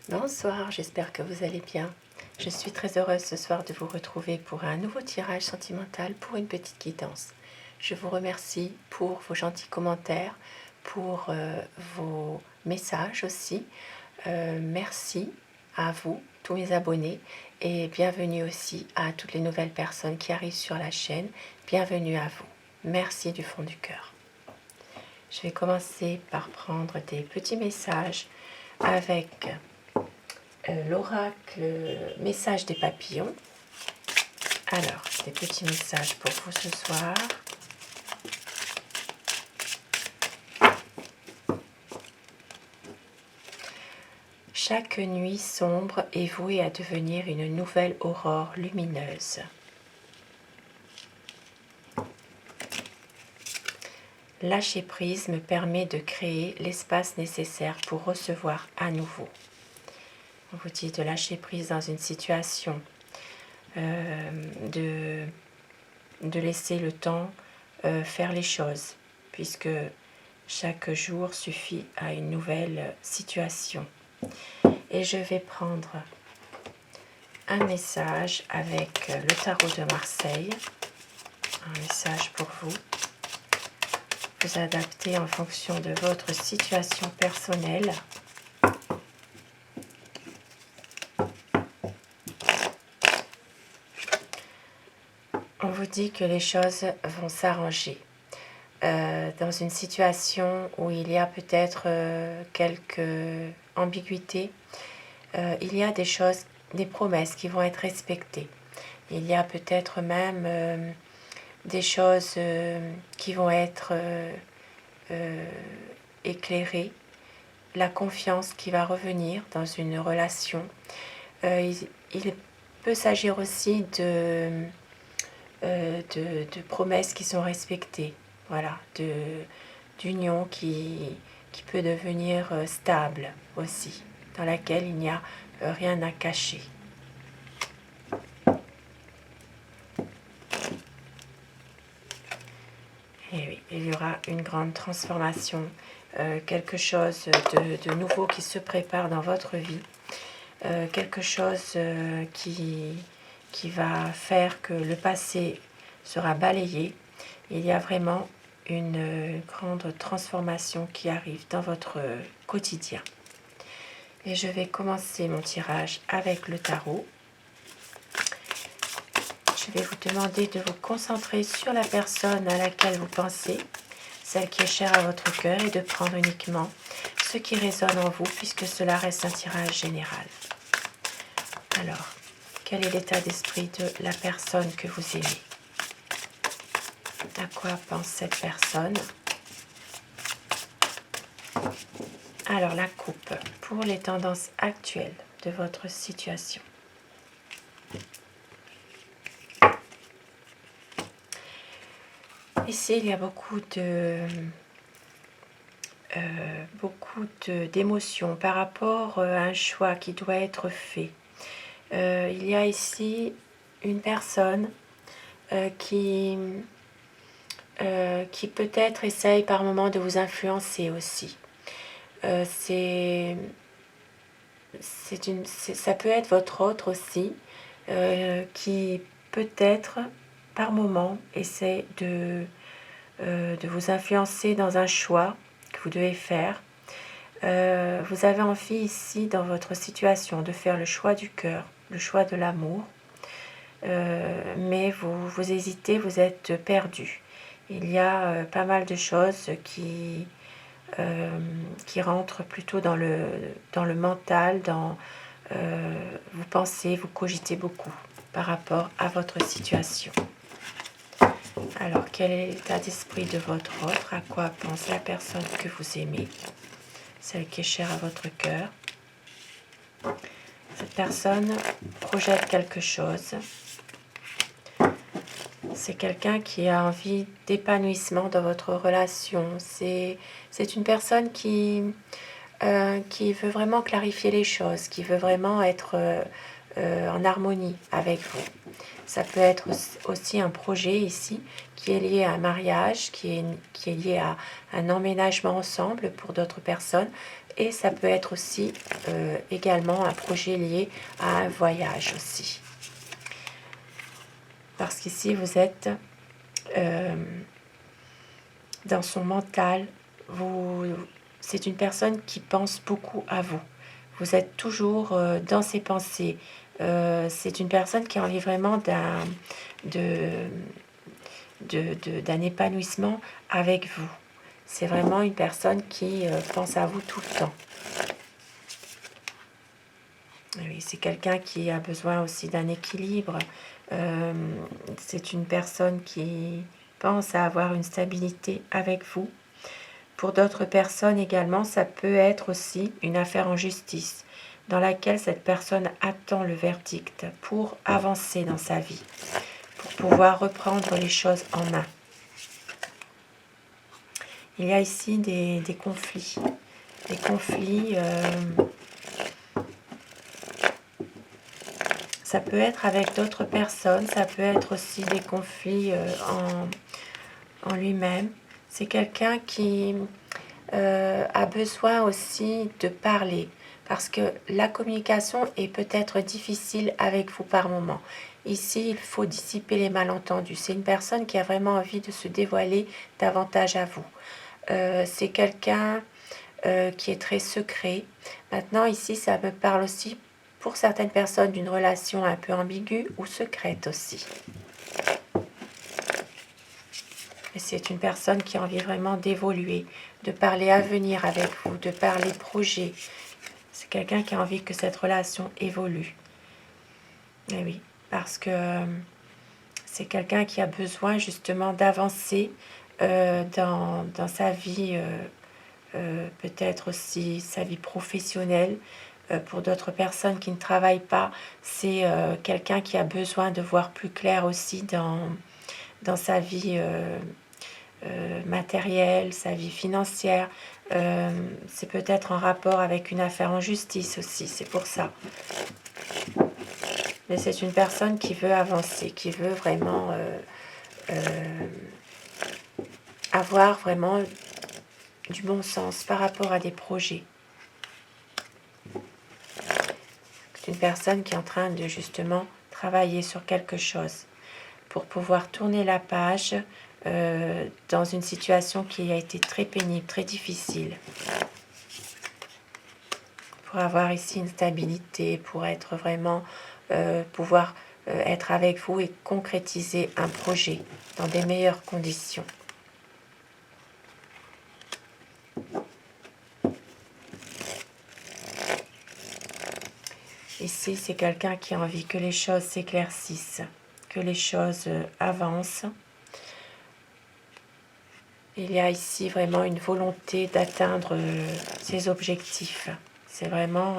Bonsoir, j'espère que vous allez bien. Je suis très heureuse ce soir de vous retrouver pour un nouveau tirage sentimental pour une petite guidance. Je vous remercie pour vos gentils commentaires, pour vos messages aussi. Merci à vous, tous mes abonnés, et bienvenue aussi à toutes les nouvelles personnes qui arrivent sur la chaîne. Bienvenue à vous. Merci du fond du cœur. Je vais commencer par prendre des petits messages avec l'oracle message des papillons. Alors, des petits messages pour vous ce soir. Chaque nuit sombre est vouée à devenir une nouvelle aurore lumineuse. Lâcher prise me permet de créer l'espace nécessaire pour recevoir à nouveau. On vous dit de lâcher prise dans une situation, de laisser le temps faire les choses, puisque chaque jour suffit à une nouvelle situation. Et je vais prendre un message avec le tarot de Marseille, un message pour vous. Vous adaptez en fonction de votre situation personnelle. On vous dit que les choses vont s'arranger. Dans une situation où il y a peut-être quelques ambiguïtés, il y a des choses, des promesses qui vont être respectées. Il y a peut-être même des choses qui vont être éclairées, la confiance qui va revenir dans une relation. Il peut s'agir aussi de promesses qui sont respectées, voilà, d'union qui peut devenir stable aussi, dans laquelle il n'y a rien à cacher. Et oui, il y aura une grande transformation, quelque chose de nouveau qui se prépare dans votre vie, quelque chose qui va faire que le passé sera balayé. Il y a vraiment une grande transformation qui arrive dans votre quotidien. Et je vais commencer mon tirage avec le tarot. Je vais vous demander de vous concentrer sur la personne à laquelle vous pensez, celle qui est chère à votre cœur, et de prendre uniquement ce qui résonne en vous, puisque cela reste un tirage général. Alors, quel est l'état d'esprit de la personne que vous aimez? À quoi pense cette personne? Alors, la coupe pour les tendances actuelles de votre situation. Ici, il y a beaucoup d'émotions par rapport à un choix qui doit être fait. Il y a ici une personne qui peut-être essaye par moment de vous influencer aussi. Ça peut être votre autre aussi, qui peut-être par moment essaie de vous influencer dans un choix que vous devez faire. Vous avez envie ici, dans votre situation, de faire le choix du cœur, le choix de l'amour, mais vous hésitez, vous êtes perdu. Il y a pas mal de choses qui rentrent plutôt dans le mental, vous pensez, vous cogitez beaucoup par rapport à votre situation. Alors, quel est l'état d'esprit de votre autre? À quoi pense la personne que vous aimez, celle qui est chère à votre cœur? Cette personne projette quelque chose. C'est quelqu'un qui a envie d'épanouissement dans votre relation. C'est une personne qui veut vraiment clarifier les choses, qui veut vraiment être en harmonie avec vous. Ça peut être aussi un projet ici qui est lié à un mariage, qui est lié à un emménagement ensemble pour d'autres personnes. Et ça peut être aussi également un projet lié à un voyage aussi. Parce qu'ici, vous êtes dans son mental. C'est une personne qui pense beaucoup à vous. Vous êtes toujours dans ses pensées. C'est une personne qui a envie vraiment d'un épanouissement avec vous. C'est vraiment une personne qui pense à vous tout le temps. Oui, c'est quelqu'un qui a besoin aussi d'un équilibre. C'est une personne qui pense à avoir une stabilité avec vous. Pour d'autres personnes également, ça peut être aussi une affaire en justice dans laquelle cette personne attend le verdict pour avancer dans sa vie, pour pouvoir reprendre les choses en main. Il y a ici des conflits. Des conflits, ça peut être avec d'autres personnes, ça peut être aussi des conflits en lui-même. C'est quelqu'un qui a besoin aussi de parler, parce que la communication est peut-être difficile avec vous par moment. Ici, il faut dissiper les malentendus. C'est une personne qui a vraiment envie de se dévoiler davantage à vous. C'est quelqu'un qui est très secret. Maintenant, ici, ça me parle aussi pour certaines personnes d'une relation un peu ambiguë ou secrète aussi. Et c'est une personne qui a envie vraiment d'évoluer, de parler avenir avec vous, de parler projet. C'est quelqu'un qui a envie que cette relation évolue. Et oui, parce que c'est quelqu'un qui a besoin justement d'avancer dans sa vie, peut-être aussi sa vie professionnelle. Pour d'autres personnes qui ne travaillent pas, c'est quelqu'un qui a besoin de voir plus clair aussi dans sa vie matérielle, sa vie financière. C'est peut-être en rapport avec une affaire en justice aussi, c'est pour ça. Mais c'est une personne qui veut avancer, qui veut vraiment avoir vraiment du bon sens par rapport à des projets. C'est une personne qui est en train de justement travailler sur quelque chose pour pouvoir tourner la page dans une situation qui a été très pénible, très difficile. Pour avoir ici une stabilité, pour être vraiment, pouvoir être avec vous et concrétiser un projet dans des meilleures conditions. Ici, c'est quelqu'un qui a envie que les choses s'éclaircissent, que les choses avancent. Il y a ici vraiment une volonté d'atteindre ses objectifs. C'est vraiment,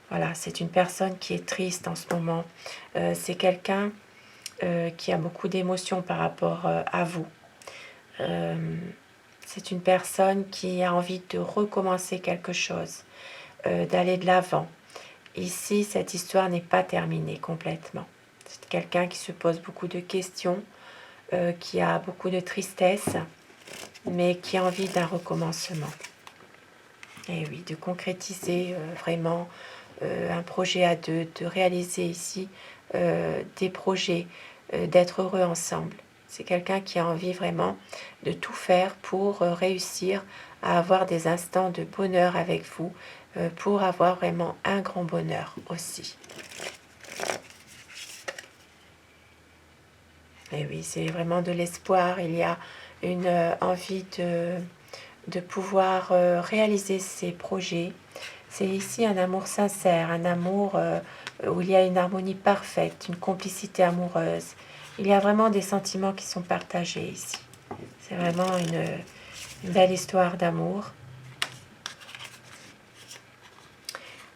voilà, c'est une personne qui est triste en ce moment. C'est quelqu'un qui a beaucoup d'émotions par rapport à vous. C'est une personne qui a envie de recommencer quelque chose, d'aller de l'avant. Ici, cette histoire n'est pas terminée complètement. C'est quelqu'un qui se pose beaucoup de questions, qui a beaucoup de tristesse, mais qui a envie d'un recommencement. Et oui, de concrétiser vraiment un projet à deux, de réaliser ici des projets, d'être heureux ensemble. C'est quelqu'un qui a envie vraiment de tout faire pour réussir à avoir des instants de bonheur avec vous, pour avoir vraiment un grand bonheur aussi. Et oui, c'est vraiment de l'espoir. Il y a une envie de pouvoir réaliser ces projets. C'est ici un amour sincère, un amour où il y a une harmonie parfaite, une complicité amoureuse. Il y a vraiment des sentiments qui sont partagés ici. C'est vraiment une belle histoire d'amour.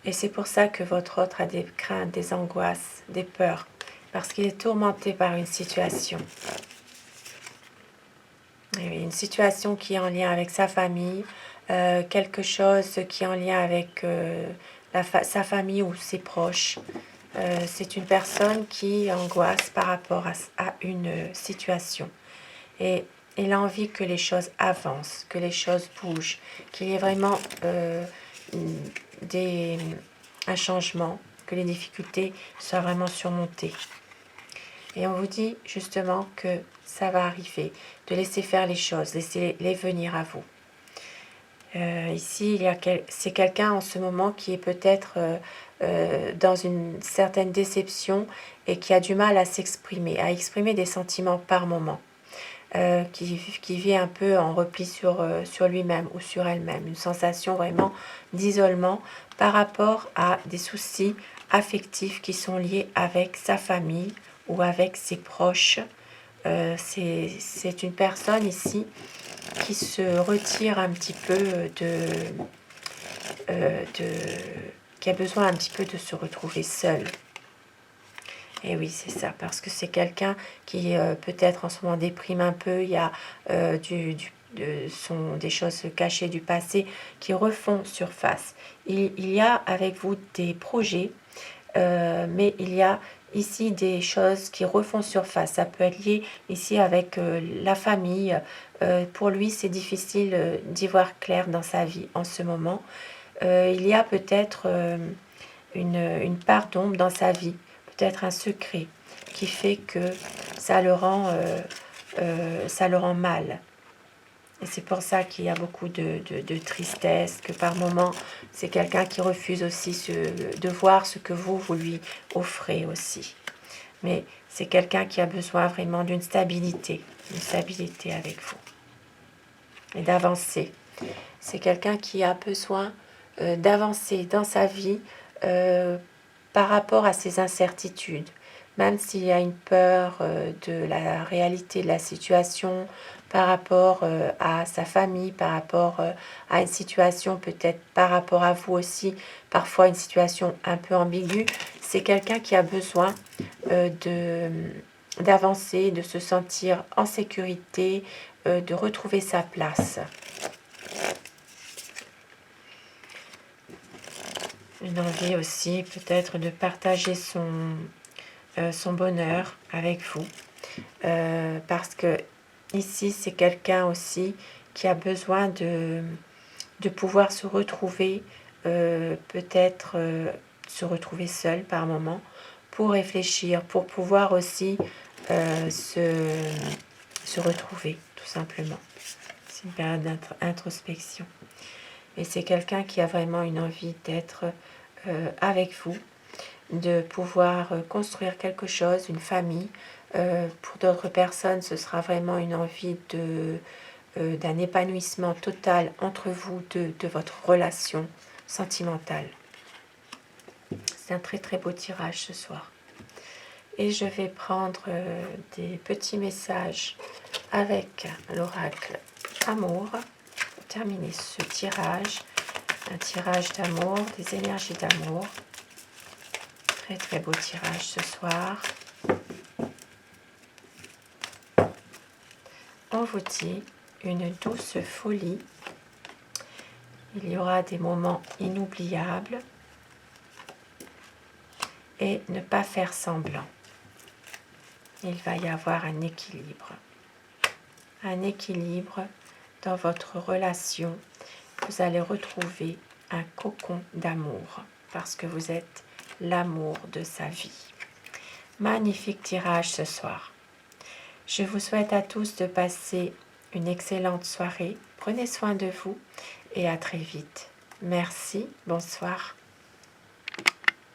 Et c'est pour ça que votre autre a des craintes, des angoisses, des peurs, parce qu'il est tourmenté par une situation. Et une situation qui est en lien avec sa famille, quelque chose qui est en lien avec sa famille ou ses proches. C'est une personne qui angoisse par rapport à une situation. Et il a envie que les choses avancent, que les choses bougent, qu'il y ait vraiment un changement, que les difficultés soient vraiment surmontées. Et on vous dit justement que ça va arriver, de laisser faire les choses, laisser-les venir à vous. Ici, c'est quelqu'un en ce moment qui est peut-être dans une certaine déception et qui a du mal à s'exprimer, à exprimer des sentiments par moment, qui vit un peu en repli sur lui-même ou sur elle-même, une sensation vraiment d'isolement par rapport à des soucis affectifs qui sont liés avec sa famille ou avec ses proches. C'est une personne ici qui se retire un petit peu qui a besoin un petit peu de se retrouver seul. Et oui, c'est ça, parce que c'est quelqu'un qui peut-être en ce moment déprime un peu, il y a des choses cachées du passé qui refont surface. Il y a avec vous des projets, mais il y a ici des choses qui refont surface. Ça peut être lié ici avec la famille. Pour lui, c'est difficile d'y voir clair dans sa vie en ce moment. Il y a peut-être une part d'ombre dans sa vie, peut-être un secret qui fait que ça le rend mal. Et c'est pour ça qu'il y a beaucoup de tristesse, que par moments, c'est quelqu'un qui refuse aussi de voir ce que vous lui offrez aussi. Mais c'est quelqu'un qui a besoin vraiment d'une stabilité avec vous et d'avancer. C'est quelqu'un qui a besoin d'avancer dans sa vie par rapport à ses incertitudes. Même s'il y a une peur de la réalité de la situation, par rapport à sa famille, par rapport à une situation peut-être par rapport à vous aussi, parfois une situation un peu ambiguë, c'est quelqu'un qui a besoin d'avancer, de se sentir en sécurité, de retrouver sa place. Une envie aussi peut-être de partager son bonheur avec vous. Parce que ici, c'est quelqu'un aussi qui a besoin de pouvoir se retrouver, peut-être se retrouver seul par moment, pour réfléchir, pour pouvoir aussi se retrouver, tout simplement. C'est une période d'introspection. Et c'est quelqu'un qui a vraiment une envie d'être avec vous, de pouvoir construire quelque chose, une famille. Pour d'autres personnes, ce sera vraiment une envie d'un épanouissement total entre vous, de votre relation sentimentale. C'est un très très beau tirage ce soir. Et je vais prendre des petits messages avec l'oracle Amour pour terminer ce tirage. Un tirage d'amour, des énergies d'amour. Très très beau tirage ce soir. On vous dit une douce folie. Il y aura des moments inoubliables. Et ne pas faire semblant. Il va y avoir un équilibre. Un équilibre dans votre relation. Vous allez retrouver un cocon d'amour parce que vous êtes l'amour de sa vie. Magnifique tirage ce soir. Je vous souhaite à tous de passer une excellente soirée. Prenez soin de vous et à très vite. Merci, bonsoir.